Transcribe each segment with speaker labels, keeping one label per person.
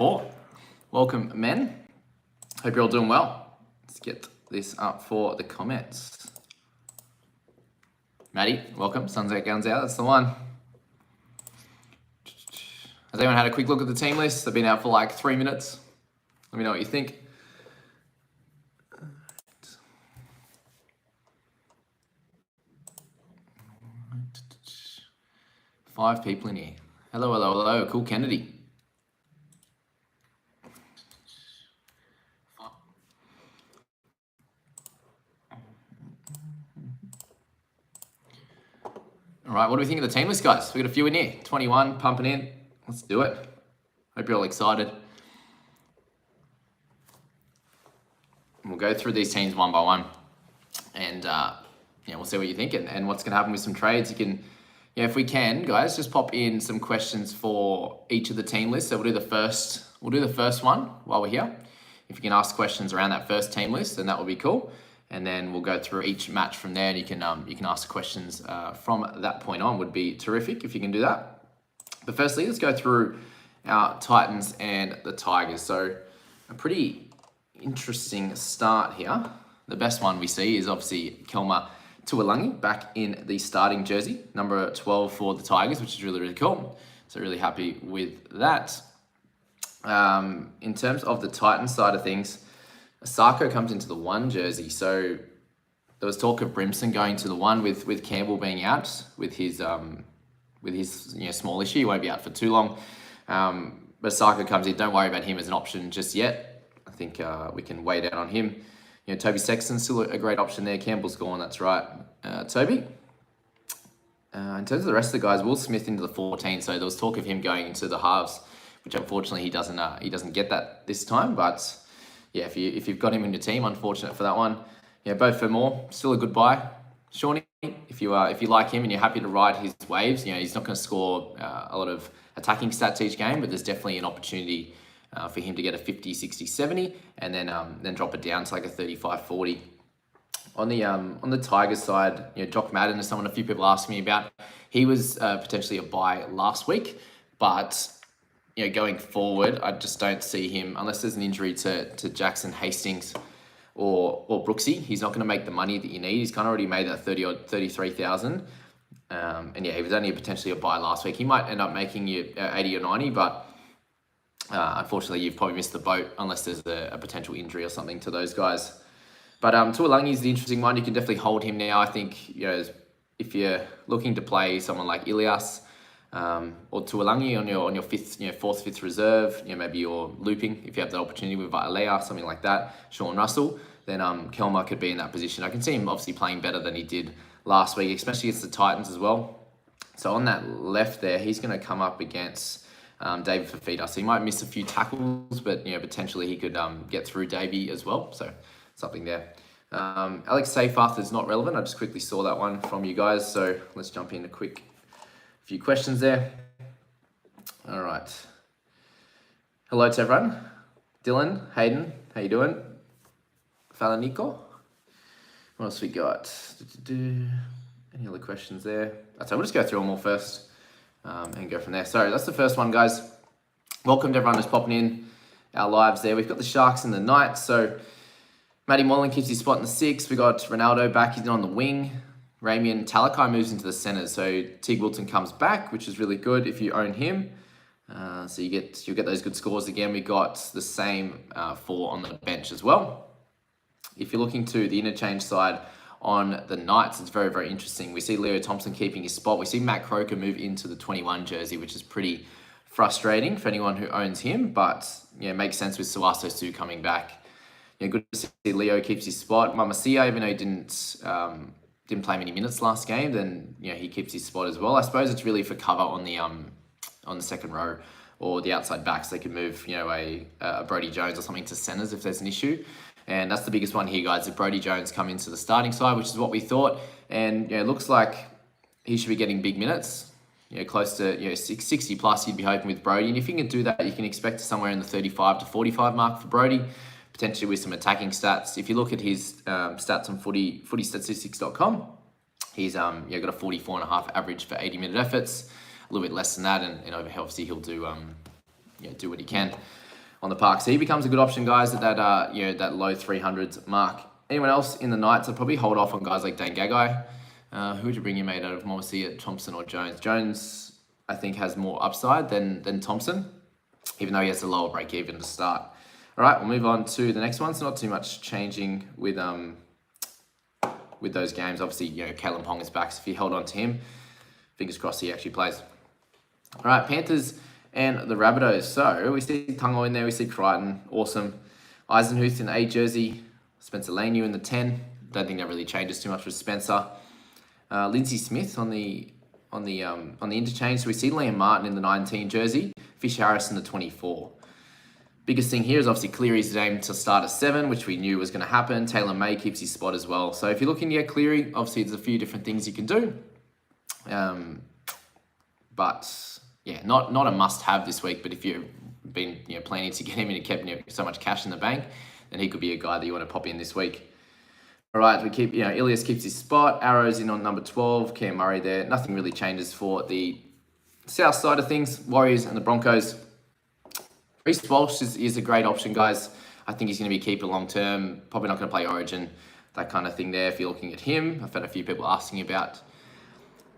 Speaker 1: Welcome, men. Hope you're all doing well. Let's get this up for the comments. Maddie, welcome. Suns out, guns out. That's the one. Has anyone had a quick look at the team list? They've been out for like 3 minutes. Let me know what you think. Five people in here. Hello. Cool Kennedy. All right, what do we think of the team list, guys? We got a few in here. 21 pumping in. Let's do it. Hope you're all excited. We'll go through these teams one by one, and we'll see what you think and what's going to happen with some trades. You can, if we can, guys, just pop in some questions for each of the team lists. So we'll do the first. We'll do the first one while we're here. If you can ask questions around that first team list, then that would be cool. And then we'll go through each match from there, and you can ask questions from that point on. Would be terrific if you can do that. But firstly, let's go through our Titans and the Tigers. So a pretty interesting start here. The best one we see is obviously Kelma Tuolangi back in the starting jersey, number 12 for the Tigers, which is really, really cool. So really happy with that. In terms of the Titans side of things, Asako comes into the 1 jersey. So there was talk of Brimson going to the 1 with Campbell being out with his small issue. He won't be out for too long. But Asako comes in. Don't worry about him as an option just yet. I think we can wait out on him. Toby Sexton's still a great option there. Campbell's gone. That's right. Toby. In terms of the rest of the guys, Will Smith into the 14. So there was talk of him going into the halves, which unfortunately he doesn't get that this time. But yeah, if you've got him in your team, unfortunate for that one. Beau Fermor, still a good buy. Shawnee, if you like him and you're happy to ride his waves, he's not going to score a lot of attacking stats each game, but there's definitely an opportunity for him to get a 50, 60, 70, and then drop it down to like a 35, 40. On the Tigers side, Jock Madden is someone a few people asked me about. He was potentially a buy last week, but going forward, I just don't see him, unless there's an injury to Jackson Hastings or Brooksy. He's not going to make the money that you need. He's kind of already made that 33,000. And he was only potentially a buy last week. He might end up making you 80 or 90, but unfortunately, you've probably missed the boat unless there's a potential injury or something to those guys. But Tuolangi is the interesting one. You can definitely hold him now. I think if you're looking to play someone like Ilias, or Tuolangi on your fourth, fifth reserve, maybe you're looping if you have the opportunity with Alea, something like that, Sean Russell, then Kelma could be in that position. I can see him obviously playing better than he did last week, especially against the Titans as well. So on that left there, he's going to come up against David Fafita. So he might miss a few tackles, but potentially he could get through Davey as well. So something there. Alex Seyfarth is not relevant. I just quickly saw that one from you guys. So let's jump in a quick few questions there. All right. Hello to everyone. Dylan, Hayden, how you doing? Falanico. What else we got? Any other questions there? So we'll just go through them all first and go from there. So that's the first one, guys. Welcome to everyone who's popping in our lives there. We've got the Sharks and the Knights. So Matty Moylan keeps his spot in the 6. We got Ronaldo back. He's on the wing. Ramian Talakai moves into the centres, so Teague Wilton comes back, which is really good if you own him. So you'll get those good scores again. We got the same 4 on the bench as well. If you're looking to the interchange side on the Knights, it's very, very interesting. We see Leo Thompson keeping his spot. We see Matt Croker move into the 21 jersey, which is pretty frustrating for anyone who owns him, but it makes sense with Suaso Su coming back. Good to see Leo keeps his spot. Mamasia, even though he didn't play many minutes last game, then he keeps his spot as well. I suppose it's really for cover on the second row or the outside backs. They could move a Brody Jones or something to centres if there's an issue, and that's the biggest one here, guys. If Brody Jones come into the starting side, which is what we thought, and it looks like he should be getting big minutes, close to 60 plus. You'd be hoping with Brody, and if you can do that, you can expect somewhere in the 35 to 45 mark for Brody. Potentially with some attacking stats. If you look at his stats on footystatistics.com, he's got a 44.5 average for 80-minute efforts, a little bit less than that, and obviously he'll do what he can. on the park. So he becomes a good option, guys, at that that low 300s mark. Anyone else in the Knights? I'd probably hold off on guys like Dane Gagai. Who would you bring your mate out of Morrissey, Thompson or Jones? Jones, I think, has more upside than Thompson, even though he has a lower break even to start. All right, we'll move on to the next one. So not too much changing with those games. Obviously, Kalen Pong is back, so if you hold on to him, fingers crossed he actually plays. All right, Panthers and the Rabbitohs. So we see Tungo in there, we see Crichton, awesome. Eisenhuth in the 8 jersey, Spencer Leniu in the 10. Don't think that really changes too much with Spencer. Lindsay Smith on the interchange. So we see Liam Martin in the 19 jersey, Fish Harris in the 24. Biggest thing here is obviously Cleary's aim to start at 7, which we knew was going to happen. Taylor May keeps his spot as well. So if you're looking to get Cleary, obviously there's a few different things you can do. But yeah, not a must-have this week. But if you've been planning to get him and you kept so much cash in the bank, then he could be a guy that you want to pop in this week. All right, we keep Ilias keeps his spot. Arrows in on number 12. Cam Murray there. Nothing really changes for the south side of things. Warriors and the Broncos. Reece Walsh is a great option, guys. I think he's going to be a keeper long term. Probably not going to play Origin, that kind of thing there. If you're looking at him, I've had a few people asking about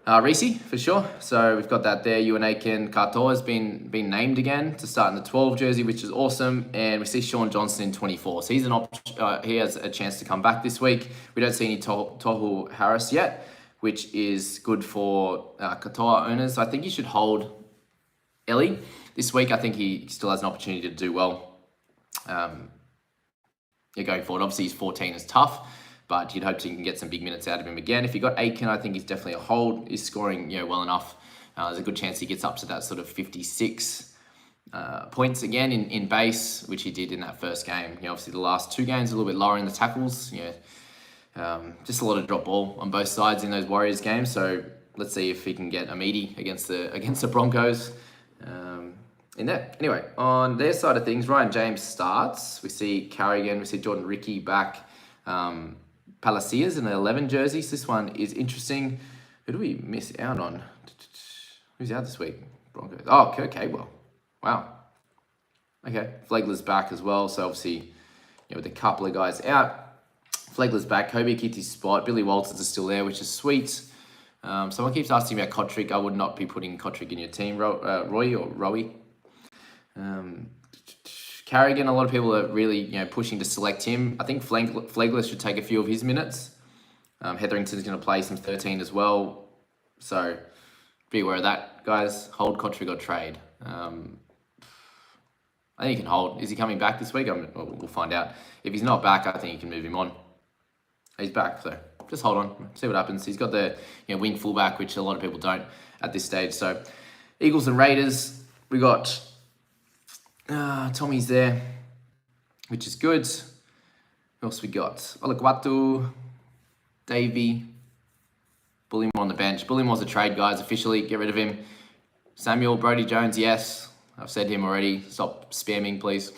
Speaker 1: Reece for sure. So we've got that there. Ewan Aiken, Katoa has been named again to start in the 12 jersey, which is awesome. And we see Sean Johnson in 24. So he's an option. He has a chance to come back this week. We don't see any Tohu Harris yet, which is good for Katoa owners. So I think you should hold Ellie this week. I think he still has an opportunity to do well. Going forward, obviously his 14 is tough, but you'd hope you can get some big minutes out of him again. If you got Aiken, I think he's definitely a hold. He's scoring well enough. There's a good chance he gets up to that sort of 56 points again in base, which he did in that first game. Obviously the last 2 games a little bit lower in the tackles. Just a lot of drop ball on both sides in those Warriors games. So let's see if he can get a meaty against the Broncos. In there. Anyway, on their side of things, Ryan James starts. We see Carrigan, we see Jordan Ricky back. Palacios in the 11 jerseys. This one is interesting. Who do we miss out on? Who's out this week? Broncos. Oh, Kurt Cabewell. Wow. Okay. Flegler's back as well. So obviously, with a couple of guys out. Flegler's back. Kobe keeps his spot. Billy Walters is still there, which is sweet. Someone keeps asking about Kotrick. I would not be putting Kotrick in your team, Roy or Rowie. Carrigan, a lot of people are really pushing to select him. I think Flegler should take a few of his minutes. Hetherington's going to play some 13 as well. So be aware of that, guys. Hold Kotrick or trade. I think you can hold. Is he coming back this week? We'll find out. If he's not back, I think you can move him on. He's back, so just hold on. See what happens. He's got the wing fullback, which a lot of people don't at this stage. So Eagles and Raiders, we got Tommy's there, which is good. Who else we got? Olaquatu, Davey, Bullymore on the bench. Bullymore's a trade, guys, officially. Get rid of him. Samuel, Brodie Jones, yes. I've said him already. Stop spamming, please.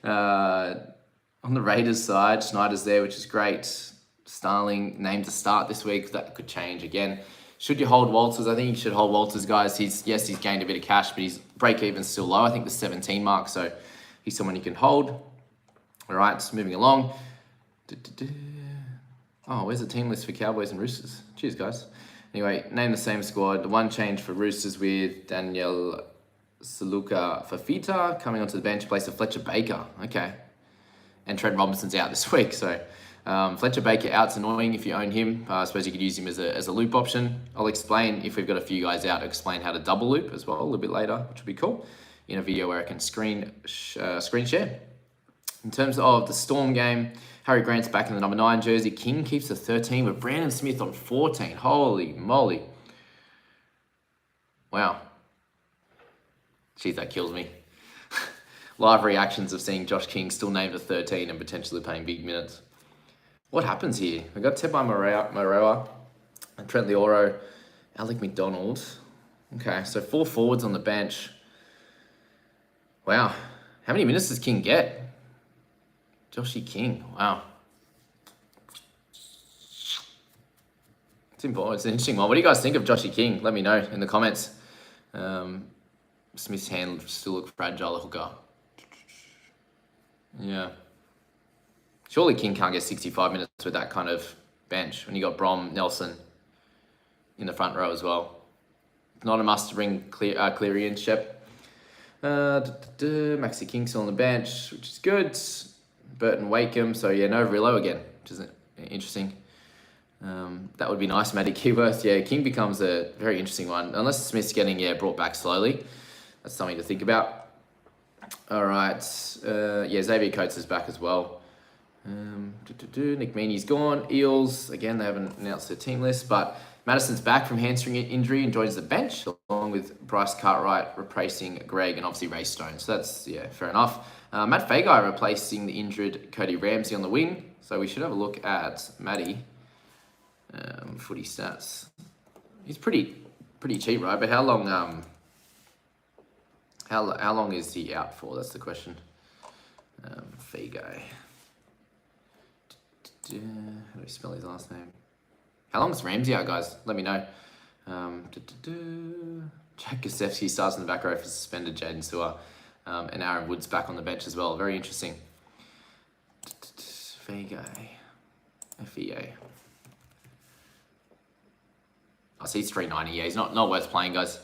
Speaker 1: On the Raiders side, Schneider's there, which is great. Starling named to start this week. That could change again. Should you hold Walters? I think you should hold Walters, guys. He's gained a bit of cash, but his break-even's still low. I think the 17 mark, so he's someone you can hold. All right, just moving along. Oh, where's the team list for Cowboys and Roosters? Cheers, guys. Anyway, name the same squad. The one change for Roosters with Daniel Saluka Fafita coming onto the bench in place of Fletcher Baker. Okay. And Trent Robinson's out this week, so Fletcher Baker out's annoying if you own him. I suppose you could use him as a loop option. I'll explain, if we've got a few guys out, explain how to double loop as well a little bit later, which would be cool, in a video where I can screen share. In terms of the Storm game, Harry Grant's back in the number 9 jersey. King keeps the 13 with Brandon Smith on 14. Holy moly. Wow. Jeez, that kills me. Live reactions of seeing Josh King still named a 13 and potentially playing big minutes. What happens here? We've got Tepai Moreira, Trent Leoro, Alec McDonald. Okay, so 4 forwards on the bench. Wow. How many minutes does King get? Joshy King. Wow. It's important. It's an interesting one. What do you guys think of Joshy King? Let me know in the comments. Smith's hand still look fragile, hooker. Yeah. Surely King can't get 65 minutes with that kind of bench when you got Brom, Nelson in the front row as well. Not a must to bring Cleary and Shep. Maxi King still on the bench, which is good. Burton Wakeham, so yeah, no Rillo again, which is interesting. That would be nice. Matty Keyworth, yeah, King becomes a very interesting one. Unless Smith's getting brought back slowly. That's something to think about. All right, Xavier Coates is back as well. Nick Meaney's gone. Eels, again, they haven't announced their team list, but Madison's back from hamstring injury and joins the bench, along with Bryce Cartwright replacing Greg and obviously Ray Stone. So that's, fair enough. Matt Fagai replacing the injured Cody Ramsey on the wing. So we should have a look at Matty. Footy stats. He's pretty cheap, right? But how long how long is he out for? That's the question. Fagai. How do we spell his last name? How long is Ramsey out, guys? Let me know. Jack Gosefsky starts in the back row for suspended Jaden Sewer. And Aaron Wood's back on the bench as well. Very interesting. Fagai. FEA. I see he's 390. Yeah, he's not worth playing, guys.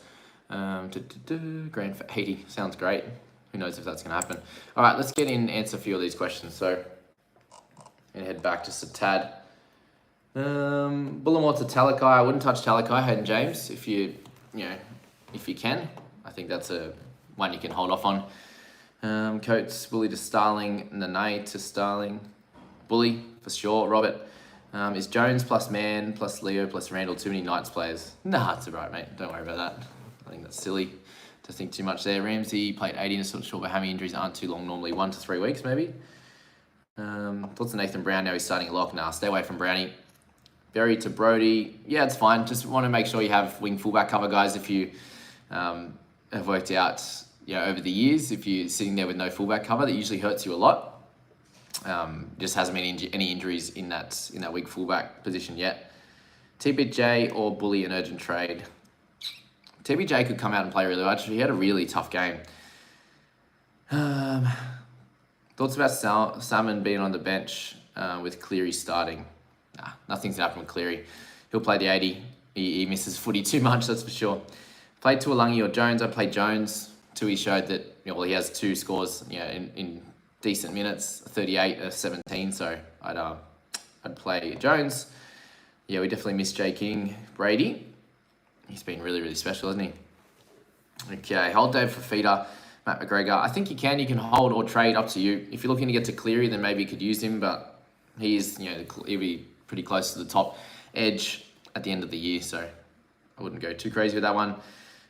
Speaker 1: Grand for 80. Sounds great. Who knows if that's going to happen. All right, let's get in and answer a few of these questions. So, and head back just a tad. Bullemore to Talakai. I wouldn't touch Talakai, Hayden James, if you can. I think that's a one you can hold off on. Coates, Bully to Starling, Nanae to Starling. Bully, for sure. Robert. Is Jones plus Mann plus Leo plus Randall too many Knights players? Nah, it's alright, mate. Don't worry about that. I think that's silly to think too much there. Ramsey played 80 and sort of short, but hammy injuries aren't too long, normally 1 to 3 weeks, maybe. Thoughts on Nathan Brown? Now he's starting a lock. Nah, stay away from Brownie. Berry to Brody. Yeah, it's fine. Just want to make sure you have wing fullback cover, guys. If you have worked out, over the years, if you're sitting there with no fullback cover, that usually hurts you a lot. Just hasn't been any injuries in that weak fullback position yet. TBJ or Bully an urgent trade. TBJ could come out and play really well. Actually, he had a really tough game. Thoughts about Salmon being on the bench with Cleary starting? Nah, nothing's going to happen with Cleary. He'll play the 80. He misses footy too much, that's for sure. Played Tuolangi or Jones. I played Jones. Tui showed that he has 2 scores in decent minutes, 38, 17. So I'd play Jones. Yeah, we definitely miss Jay King. Brady, he's been really, really special, hasn't he? Okay, hold Dave for feeder. Matt McGregor. I think you can hold or trade, up to you. If you're looking to get to Cleary, then maybe you could use him, but he'll be pretty close to the top edge at the end of the year, so I wouldn't go too crazy with that one.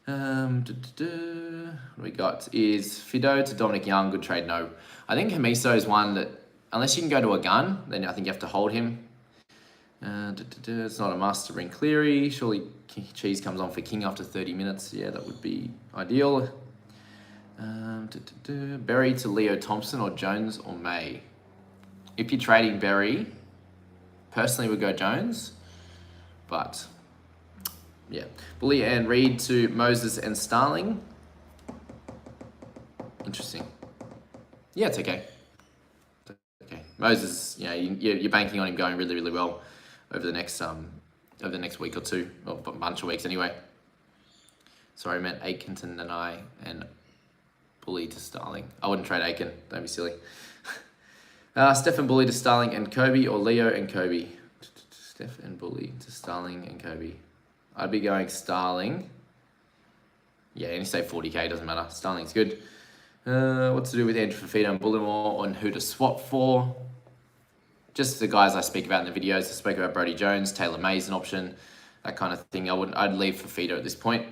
Speaker 1: What we got is Fido to Dominic Young. Good trade, no. I think Hamiso is one that, unless you can go to a gun, then I think you have to hold him. It's not a must to bring Cleary. Surely Cheese comes on for King after 30 minutes. Yeah, that would be ideal. Berry to Leo Thompson or Jones or May. If you're trading Berry, personally would go Jones, but yeah. Bully and Reed to Moses and Starling. Interesting. Yeah, it's okay. Okay, Moses. You're banking on him going really, really well over the next week or two, or a bunch of weeks anyway. Sorry, I meant Aiken to Nanai and Bully to Starling. I wouldn't trade Aiken. Don't be silly. Steph and Bully to Starling and Kobe, or Leo and Kobe. Steph and Bully to Starling and Kobe. I'd be going Starling. Yeah, any say 40k, doesn't matter. Starling's good. What to do with Andrew Fafita and Bullimore on who to swap for? Just the guys I speak about in the videos. I spoke about Brody Jones, Taylor May's an option, that kind of thing. I'd leave Fafita at this point.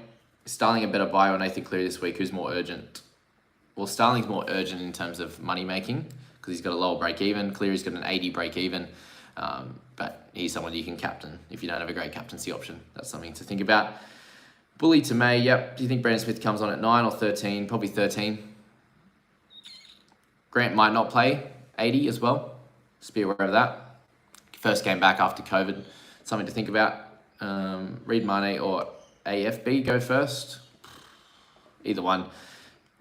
Speaker 1: Is Starling a better buy or Nathan Cleary this week? Who's more urgent? Well, Starling's more urgent in terms of money making because he's got a lower break even. Cleary's got an 80 break even. But he's someone you can captain if you don't have a great captaincy option. That's something to think about. Bully to May, yep. Do you think Brandon Smith comes on at 9 or 13? Probably 13. Grant might not play 80 as well. Just be aware of that. First game back after COVID. Something to think about. Reed Mane or AFB go first. Either one.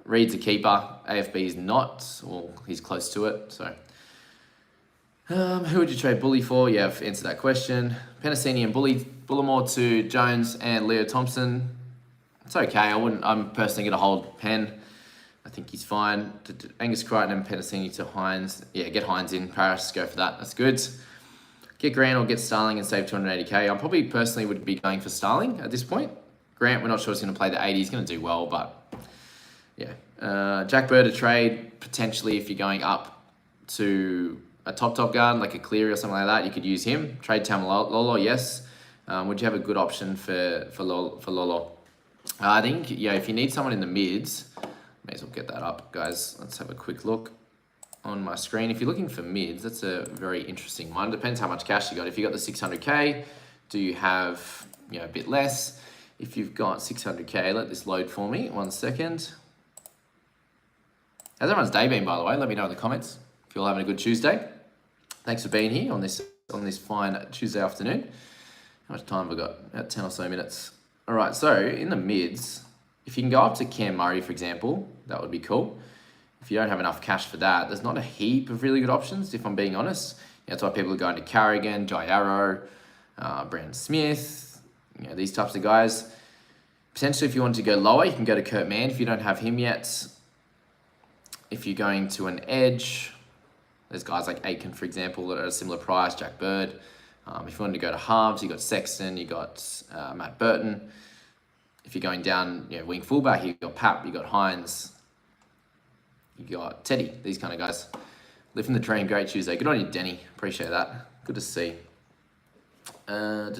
Speaker 1: Reed's a keeper. AFB is not, or he's close to it. So, who would you trade Bully for? Yeah, I've answered that question. Penasini and Bullimore to Jones and Leo Thompson. It's okay. I'm personally going to hold Penn. I think he's fine. Angus Crichton and Penasini to Hines. Yeah, get Hines in. Paris, go for that. That's good. Get Grant or get Starling and save 280k. I probably personally would be going for Starling at this point. Grant, we're not sure he's going to play the 80. He's going to do well, but yeah. Jack Bird a trade, potentially if you're going up to a top guard, like a Cleary or something like that, you could use him. Trade Tamalolo, yes. Would you have a good option for Lolo? I think, yeah, if you need someone in the mids, may as well get that up, guys. Let's have a quick look on my screen. If you're looking for mids, that's a very interesting one. Depends how much cash you got. If you got the 600k, do you have a bit less? If you've got 600k, let this load for me. 1 second. How's everyone's day been, by the way? Let me know in the comments if you're all having a good Tuesday. Thanks for being here on this fine Tuesday afternoon. How much time have we got? About 10 or so minutes. All right, so in the mids, if you can go up to Cam Murray, for example, that would be cool. If you don't have enough cash for that, there's not a heap of really good options, if I'm being honest. That's why people are going to Carrigan, Jai Arrow, Brandon Smith, these types of guys. Potentially, if you want to go lower, you can go to Kurt Mann if you don't have him yet. If you're going to an edge, there's guys like Aiken, for example, that are at a similar price, Jack Bird. If you wanted to go to halves, you got Sexton, you got Matt Burton. If you're going down, wing fullback, you got Pap, you got Hines, you got Teddy, these kind of guys. Living the dream, great Tuesday. Good on you, Denny. Appreciate that. Good to see. I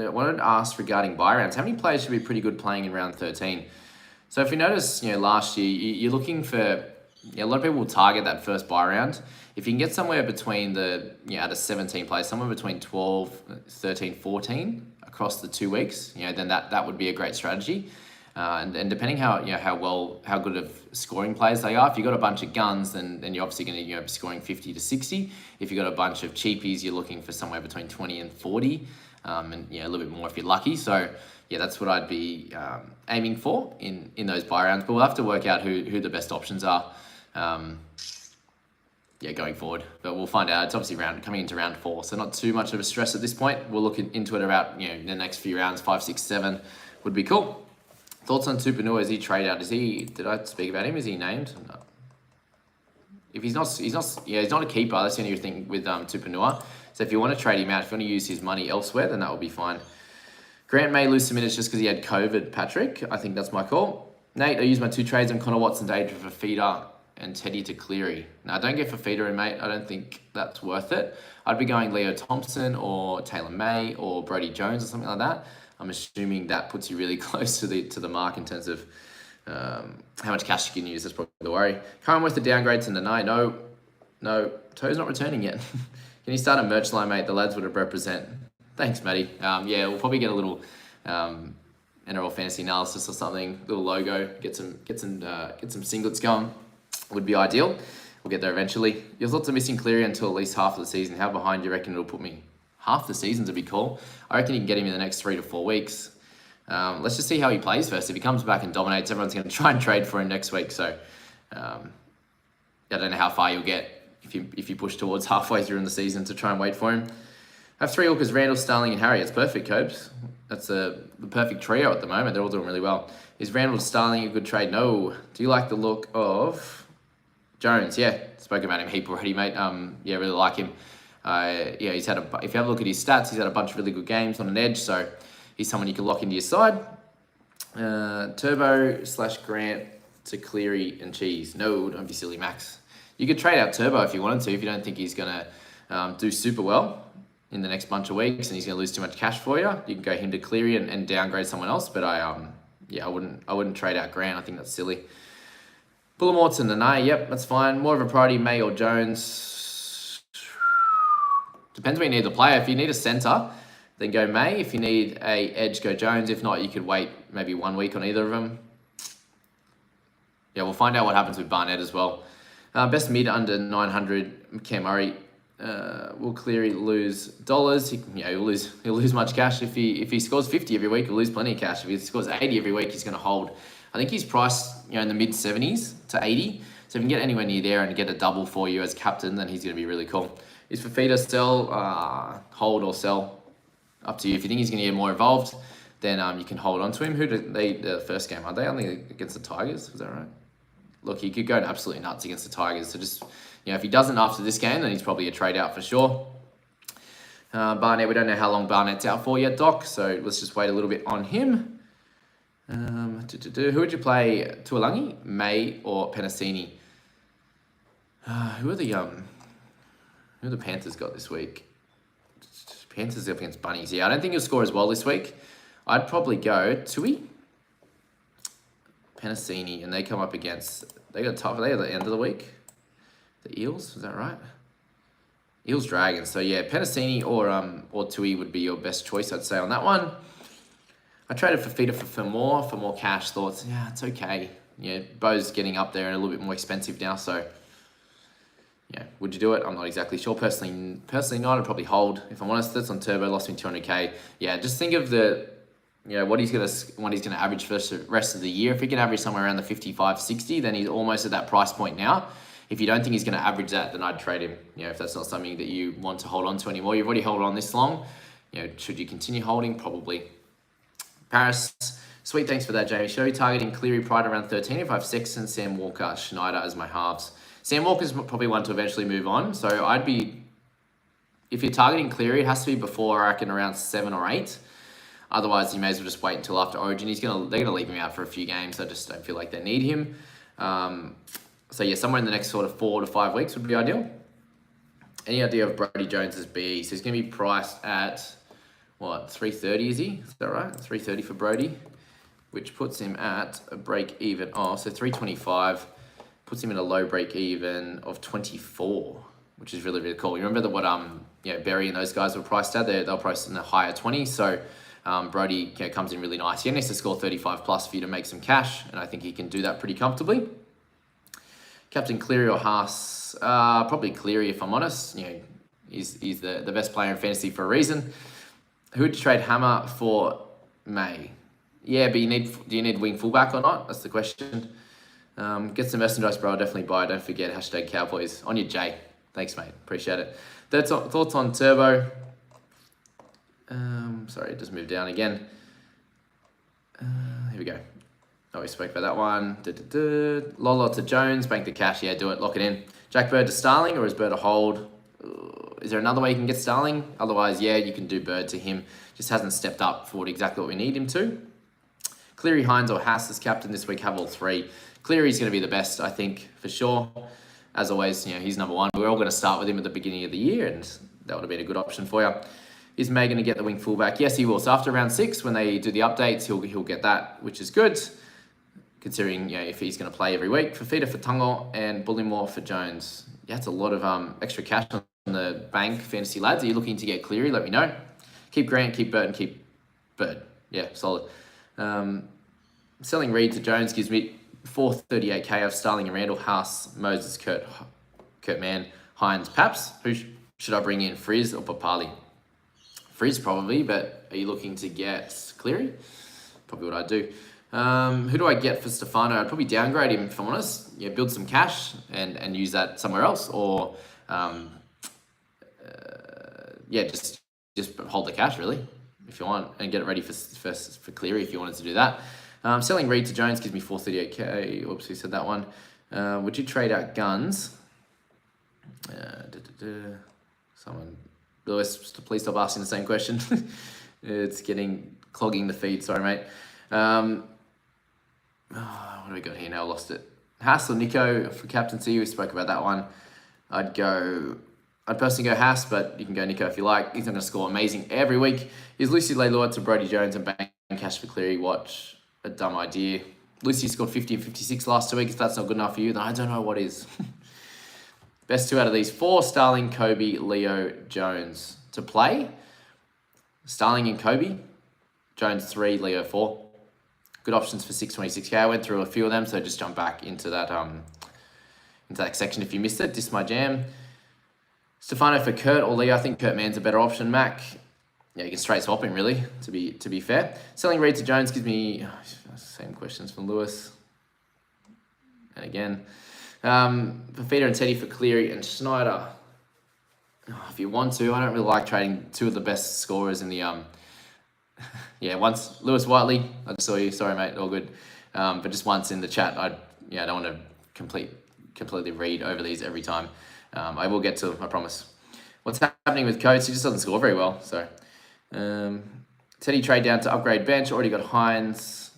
Speaker 1: wanted to ask regarding buy rounds. How many players should be pretty good playing in round 13? So if you notice, last year, you're looking for, a lot of people will target that first buy round. If you can get somewhere between out of 17 players, somewhere between 12, 13, 14 across the 2 weeks, then that would be a great strategy. And depending how good of scoring players they are, if you've got a bunch of guns, then you're obviously going to be scoring 50 to 60. If you've got a bunch of cheapies, you're looking for somewhere between 20 and 40, and a little bit more if you're lucky. So that's what I'd be aiming for in those buy rounds. But we'll have to work out who the best options are. Going forward, but we'll find out. It's obviously coming into round 4, so not too much of a stress at this point. We'll look into it about the next few rounds. 5, 6, 7 would be cool. Thoughts on Tupanua? Is he trade out? Did I speak about him? Is he named? No. If he's not a keeper. That's the only thing with Tupanua. So if you want to trade him out, if you want to use his money elsewhere, then that will be fine. Grant may lose some minutes just because he had COVID. Patrick, I think that's my call. Nate, I used my 2 trades on Connor Watson to Adrian for Feeder and Teddy to Cleary. Now, don't get for Feeder in, mate. I don't think that's worth it. I'd be going Leo Thompson or Taylor May or Brody Jones or something like that. I'm assuming that puts you really close to the mark in terms of how much cash you can use. That's probably the worry. Current with the downgrades in the night. No, Toe's not returning yet. Can you start a merch line, mate? The lads would represent. Thanks, Matty. We'll probably get a little NRL fantasy analysis or something. Little logo. Get some singlets going. Would be ideal. We'll get there eventually. Your thoughts on missing Cleary until at least half of the season. How behind do you reckon it'll put me? Half the season to be cool. I reckon you can get him in the next 3 to 4 weeks. Let's just see how he plays first. If he comes back and dominates, everyone's going to try and trade for him next week. So I don't know how far you'll get if you push towards halfway through in the season to try and wait for him. I have 3 hookers, Randall, Starling, and Harry. It's perfect, Cobes. That's the perfect trio at the moment. They're all doing really well. Is Randall Starling a good trade? No. Do you like the look of Jones? Yeah, spoke about him a heap already, mate. Really like him. He's had if you have a look at his stats, he's had a bunch of really good games on an edge, so he's someone you can lock into your side. Turbo / Grant to Cleary and Cheese. No, don't be silly, Max. You could trade out Turbo if you wanted to, if you don't think he's going to do super well in the next bunch of weeks and he's going to lose too much cash for you. You can go him to Cleary and downgrade someone else, but I wouldn't trade out Grant. I think that's silly. Bullimore and Nanai, yep, that's fine. More of a priority, May or Jones. Depends where you need the player. If you need a centre, then go May. If you need a edge, go Jones. If not, you could wait maybe 1 week on either of them. Yeah, we'll find out what happens with Barnett as well. Best mid under 900, Cam Murray. Will Cleary lose dollars? He'll lose much cash if he scores 50 every week. He'll lose plenty of cash. If he scores 80 every week, he's going to hold I think he's priced, in the mid 70s to 80. So if you can get anywhere near there and get a double for you as captain, then he's going to be really cool. Is Fafita sell, hold or sell? Up to you. If you think he's going to get more involved, then you can hold on to him. Who did the first game? Are they only against the Tigers? Was that right? Look, he could go absolutely nuts against the Tigers. So just, if he doesn't after this game, then he's probably a trade out for sure. Barnett, we don't know how long Barnett's out for yet, Doc. So let's just wait a little bit on him. Who would you play? Tuolangi, May, or Penasini? Who are the Panthers got this week? Panthers up against Bunnies. Yeah, I don't think he'll score as well this week. I'd probably go Tui, Penasini, and they come up against. They got tough. They at the end of the week. The Eels, is that right? Eels Dragons. So yeah, Penasini or Tui would be your best choice, I'd say, on that one. I traded Fafita for more cash. Thoughts, yeah, it's okay. Bo's getting up there and a little bit more expensive now, so yeah, would you do it? I'm not exactly sure. Personally not. I'd probably hold. If I'm honest, that's on Turbo, lost me 200k. Yeah, just think of what he's gonna average for the rest of the year. If he can average somewhere around the 55, 60, then he's almost at that price point now. If you don't think he's going to average that, then I'd trade him. If that's not something that you want to hold on to anymore. You've already held on this long. Should you continue holding? Probably. Paris, sweet, thanks for that, Jamie. Show targeting Cleary Pride around 13. If I have Sexton, Sam Walker, Schneider as my halves. Sam Walker's probably one to eventually move on. So if you're targeting Cleary, it has to be before, I reckon, around 7 or 8. Otherwise, you may as well just wait until after Origin. They're gonna leave him out for a few games. I just don't feel like they need him. So yeah, somewhere in the next sort of 4 to 5 weeks would be ideal. Any idea of Brodie Jones as BE? So he's going to be priced at, what, 330 is he? Is that right? 330 for Brodie, which puts him at a break even. So 325 puts him in a low break even of 24, which is really, really cool. You remember what Berry and those guys were priced at? They're priced in the higher 20s. So Brodie comes in really nice. He needs to score 35 plus for you to make some cash, and I think he can do that pretty comfortably. Captain Cleary or Haas? Probably Cleary, if I'm honest. He's the best player in fantasy for a reason. Who would you trade Hammer for May? Yeah, but do you need wing fullback or not? That's the question. Get some merchandise, bro. I'll definitely buy. Don't forget, #Cowboys. On your J. Thanks, mate. Appreciate it. Thoughts on Turbo? Sorry, it just moved down again. Here we go. Oh, we spoke about that one. Lolo to Jones, bank the cash. Yeah, do it. Lock it in. Jack Bird to Starling, or is Bird a hold? Is there another way you can get Starling? Otherwise, yeah, you can do Bird to him. Just hasn't stepped up for exactly what we need him to. Cleary, Hines, or Haas as captain this week. Have all three. Cleary's going to be the best, I think, for sure. As always, he's number one. We're all going to start with him at the beginning of the year, and that would have been a good option for you. Is May going to get the wing fullback? Yes, he will. So after round 6, when they do the updates, he'll get that, which is good. Considering, if he's going to play every week. Fafita for Tungo and Bullimore for Jones. Yeah, it's a lot of extra cash on the bank, fantasy lads. Are you looking to get Cleary? Let me know. Keep Grant, keep Burton, keep Bird. Yeah, solid. Selling Reed to Jones gives me 438k of Starling and Randall, Haas, Moses, Kurt Mann, Hines, Paps. Who should I bring in, Frizz or Papali? Frizz probably, but are you looking to get Cleary? Probably what I'd do. Who do I get for Stefano? I'd probably downgrade him, if I'm honest. Yeah, build some cash and use that somewhere else, or just hold the cash really, if you want, and get it ready for Cleary if you wanted to do that. Selling Reed to Jones gives me 438k. Oops, we said that one. Would you trade out Guns? Someone, Lewis, please stop asking the same question. It's clogging the feed. Sorry, mate. What do we got here now? Lost it. Haas or Nico for captaincy. We spoke about that one. I'd personally go Haas, but you can go Nico if you like. He's going to score amazing every week. Is Lucy Leilua to Brodie Jones and bank cash for Cleary? Watch. A dumb idea. Lucy scored 50 and 56 last 2 weeks. If that's not good enough for you, then I don't know what is. Best 2 out of these 4, Starling, Kobe, Leo, Jones to play. Starling and Kobe. Jones 3, Leo 4. Good options for 626k. I went through a few of them, so just jump back into that section if you missed it. This is my jam. Stefano for Kurt or Leo. I think Kurt Mann's a better option. Mac. Yeah, you can straight swap him really, to be fair. Selling Reed to Jones gives me Same questions from Lewis. And again, Fafita and Teddy for Cleary and Schneider. If you want to, I don't really like trading two of the best scorers in the once Lewis Whiteley, I just saw you. Sorry, mate. All good. But just once in the chat, I don't want to completely read over these every time. I will get to them, I promise. What's happening with Coates? He just doesn't score very well. So, Teddy trade down to upgrade bench. Already got Hines,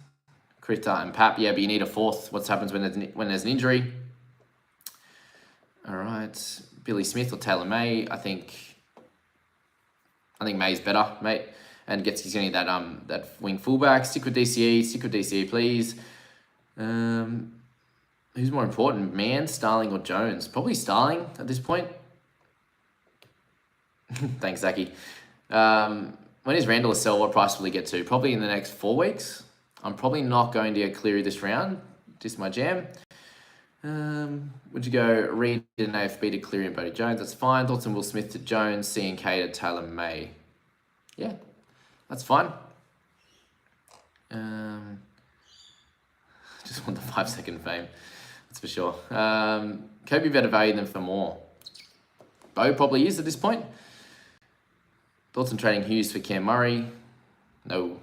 Speaker 1: Krita, and Pap. Yeah, but you need a fourth. What happens when there's an injury? All right, Billy Smith or Taylor May. I think May's better, mate. And he's going to need that wing fullback. Stick with DCE, please. Who's more important, Mann, Starling, or Jones? Probably Starling at this point. Thanks, Zaki. When is Randall a sell? What price will he get to? Probably in the next 4 weeks. I'm probably not going to get Cleary this round. Just my jam. Would you go Reed and AFB to Cleary and Bodie Jones? That's fine. Thoughts on Will Smith to Jones, C&K to Taylor May. Yeah. That's fine. Just want the 5-second fame. That's for sure. Could be better value than for more. Bo probably is at this point. Thoughts on trading Hughes for Cam Murray? No.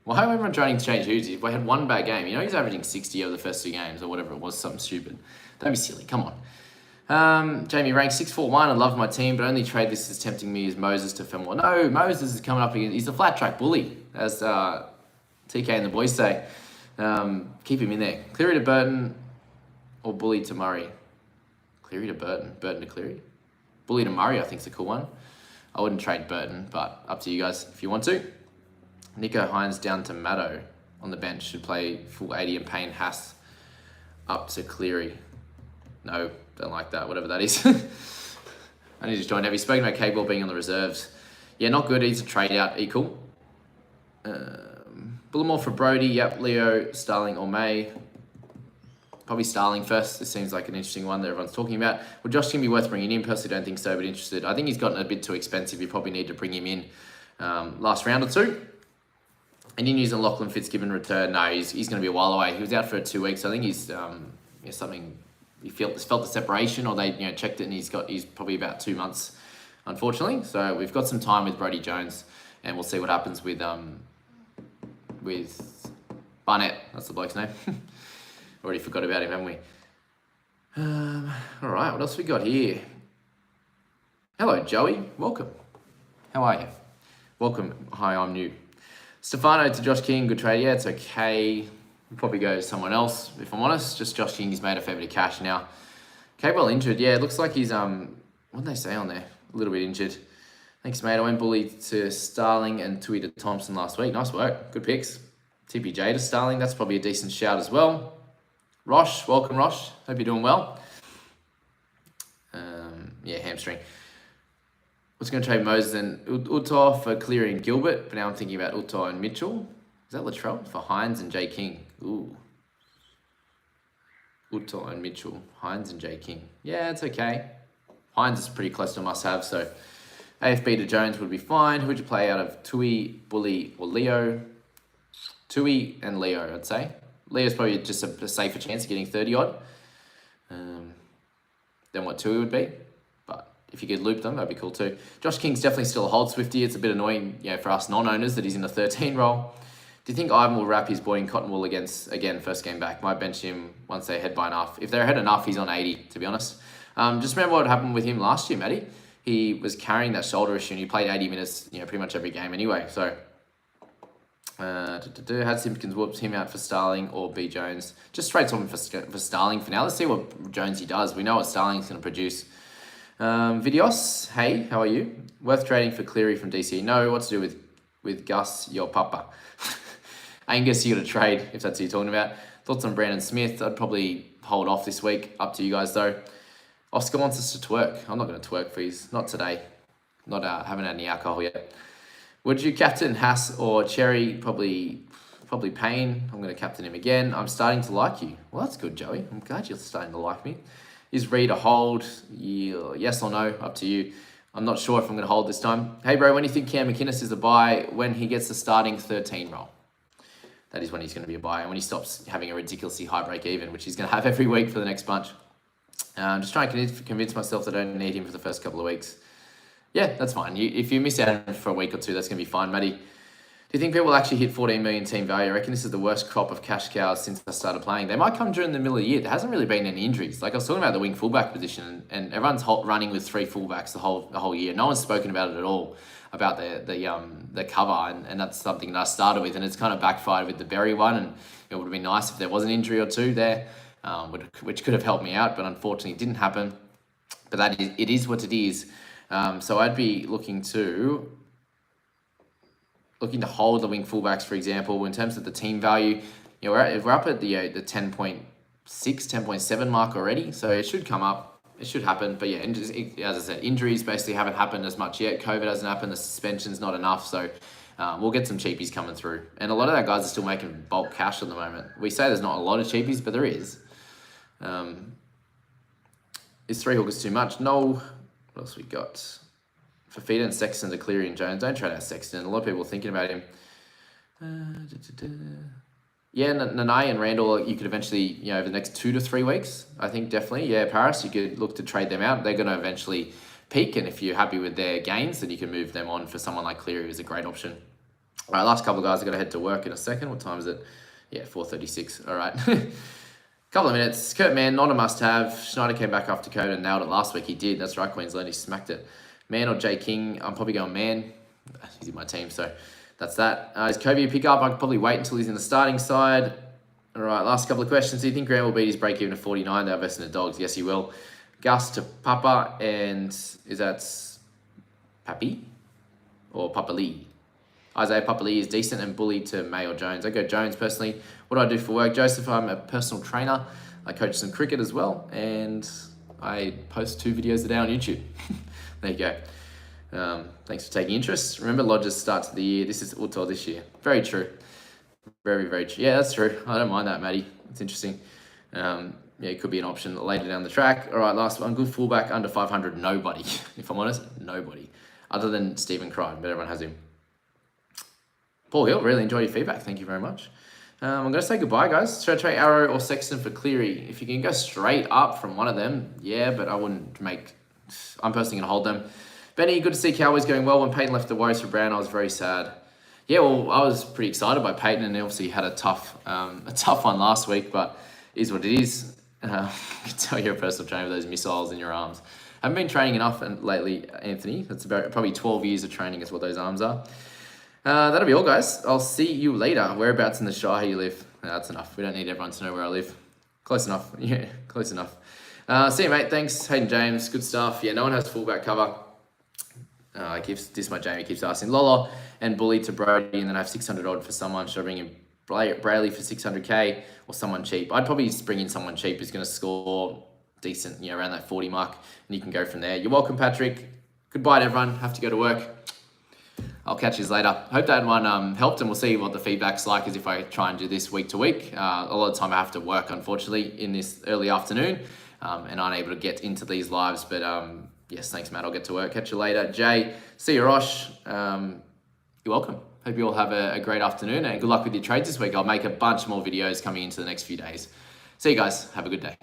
Speaker 1: Why am I trying to change Hughes? If I had one bad game, he's averaging 60 over the first 2 games or whatever it was, something stupid. Don't be silly. Come on. Jamie ranks 641. I love my team, but only trade this is tempting me is Moses to Fenmore. No, Moses is coming up again. He's a flat track bully, as TK and the boys say. Keep him in there. Cleary to Burton or Bully to Murray? Cleary to Burton. Burton to Cleary? Bully to Murray, I think is a cool one. I wouldn't trade Burton, but up to you guys if you want to. Nico Hines down to Maddo on the bench. Should play full 80 and Payne Haas up to Cleary. No, don't like that, whatever that is. I need to join. Have you spoken about K-Ball being on the reserves? Yeah, not good. He's a trade out equal. Bullimore for Brody. Yep, Leo, Starling or May. Probably Starling first. This seems like an interesting one that everyone's talking about. Would Josh King be worth bringing in? Personally, don't think so, but interested. I think he's gotten a bit too expensive. You probably need to bring him in last round or two. And in using Lachlan Fitzgibbon return, no, he's going to be a while away. He was out for 2 weeks. I think he's something. He felt the separation, or they checked it, and he's probably about 2 months, unfortunately. So we've got some time with Brody Jones, and we'll see what happens with Barnett. That's the bloke's name. Already forgot about him, haven't we? All right, what else we got here? Hello, Joey. Welcome. How are you? Welcome. Hi, I'm new. Stefano to Josh King. Good trade. Yeah, it's okay. Probably go to someone else, if I'm honest. Just Josh King, he's made a fair bit of cash now. K-Ball injured. Yeah, it looks like he's, what did they say on there? A little bit injured. Thanks, mate. I went Bully to Starling and Tui to Thompson last week. Nice work. Good picks. TPJ to Starling. That's probably a decent shout as well. Rosh, welcome, Rosh. Hope you're doing well. Hamstring. Was going to trade Moses and Utah for Cleary and Gilbert, but now I'm thinking about Utah and Mitchell. Is that Latrell? For Hines and Jay King. Ooh. Utah and Mitchell. Hines and Jay King. Yeah, it's okay. Hines is pretty close to must-have, so AFB to Jones would be fine. Who would you play out of Tui, Bully, or Leo? Tui and Leo, I'd say. Leo's probably just a safer chance of getting 30-odd than what Tui would be. But if you could loop them, that'd be cool too. Josh King's definitely still a hold Swifty. It's a bit annoying, for us non-owners that he's in a 13 role. Do you think Ivan will wrap his boy in cotton wool again, first game back? Might bench him once they're ahead by enough. If they're ahead enough, he's on 80, to be honest. Just remember what happened with him last year, Matty. He was carrying that shoulder issue and he played 80 minutes, pretty much every game anyway. So, had Simpkins whoops him out for Starling or B. Jones. Just straight to him for Starling for now. Let's see what Jonesy does. We know what Starling's going to produce. Videos, hey, how are you? Worth trading for Cleary from DC? No, what to do with Gus, your papa? Angus, you got to trade if that's what you're talking about. Thoughts on Brandon Smith? I'd probably hold off this week. Up to you guys though. Oscar wants us to twerk. I'm not going to twerk for his. Not today. Not haven't had any alcohol yet. Would you captain Haas or Cherry? Probably Payne. I'm going to captain him again. I'm starting to like you. Well, that's good, Joey. I'm glad you're starting to like me. Is Reed a hold? Yeah, yes or no? Up to you. I'm not sure if I'm going to hold this time. Hey, bro, when do you think Cam McInnes is a buy when he gets the starting 13 role? that is when he's going to be a buy. And when he stops having a ridiculously high break even, which he's going to have every week for the next bunch. I'm just trying to convince myself that I don't need him for the first couple of weeks. Yeah, that's fine. If you miss out on him for a week or two, that's going to be fine, Matty. Do you think people will actually hit 14 million team value? I reckon this is the worst crop of cash cows since I started playing. They might come during the middle of the year. There hasn't really been any injuries. Like I was talking about the wing fullback position, and everyone's running with 3 fullbacks the whole year. No one's spoken about it at all, about the cover, and that's something that I started with, and it's kind of backfired with the Berry one. And it would have been nice if there was an injury or two there, which could have helped me out, but unfortunately it didn't happen. But it is what it is. So I'd be looking to hold the wing fullbacks, for example. In terms of the team value, we're up at the 10.6, 10.7 mark already, so it should come up. It should happen. But yeah, as I said, injuries basically haven't happened as much yet. COVID hasn't happened. The suspension's not enough, so we'll get some cheapies coming through. And a lot of our guys are still making bulk cash at the moment. We say there's not a lot of cheapies, but there is. Is 3 hookers too much? No. What else we got? Fafita and Sexton to Cleary and Jones. Don't trade out Sexton. A lot of people are thinking about him. Yeah, Nanai and Randall, you could eventually, over the next 2 to 3 weeks, I think definitely. Yeah, Paris, you could look to trade them out. They're going to eventually peak, and if you're happy with their gains, then you can move them on for someone like Cleary, who's a great option. All right, last couple of guys, I've got to head to work in a second. What time is it? Yeah, 4:36. All right. Couple of minutes. Kurt Mann, not a must-have. Schneider came back after COVID and nailed it last week. He did. That's right, Queensland. He smacked it. Mann or Jay King? I'm probably going Mann. He's in my team, so that's that. Is Kobe a pick-up? I could probably wait until he's in the starting side. All right, last couple of questions. Do you think Graham will beat his break-even to 49? They're investing in the Dogs. Yes, he will. Gus to Papa, and is that Papi or Papa Lee? Isaiah Papali is decent, and Bully to May or Jones. I go Jones personally. What do I do for work? Joseph, I'm a personal trainer. I coach some cricket as well, and I post 2 videos a day on YouTube. There you go. Thanks for taking interest. Remember, Lodges starts of the year. This is Utah this year. Very true. Very, very true. Yeah, that's true. I don't mind that, Matty. It's interesting. Yeah, it could be an option later down the track. All right, last one. Good fullback under 500. Nobody. If I'm honest, nobody. Other than Stephen Crichton, but everyone has him. Paul Hill, really enjoyed your feedback. Thank you very much. I'm going to say goodbye, guys. Should I trade Arrow or Sexton for Cleary? If you can go straight up from one of them, yeah, but I wouldn't make... I'm personally going to hold them. Benny, good to see Cowboys going well. When Peyton left the Warriors for Brown, I was very sad. Yeah, well, I was pretty excited by Peyton, and he obviously had a tough one last week, but it is what it is. I can tell you're a personal trainer with those missiles in your arms. I haven't been training enough lately, Anthony. That's about probably 12 years of training is what those arms are. That'll be all, guys. I'll see you later. Whereabouts in the Shire you live? That's enough. We don't need everyone to know where I live. Close enough. Yeah, close enough. See you, mate. Thanks. Hayden James. Good stuff. Yeah, no one has fullback cover. Jamie keeps asking. Lolo and Bully to Brody, and then I have 600 odd for someone. Should I bring in Brayley for 600k or someone cheap? I'd probably just bring in someone cheap who's going to score decent, around that 40 mark, and you can go from there. You're welcome, Patrick. Goodbye to everyone. Have to go to work. I'll catch you later. Hope that one helped, and we'll see what the feedback's like as if I try and do this week to week. A lot of the time I have to work, unfortunately, in this early afternoon, and aren't able to get into these lives. But yes, thanks, Matt. I'll get to work. Catch you later. Jay, see you, Rosh. You're welcome. Hope you all have a great afternoon, and good luck with your trades this week. I'll make a bunch more videos coming into the next few days. See you guys. Have a good day.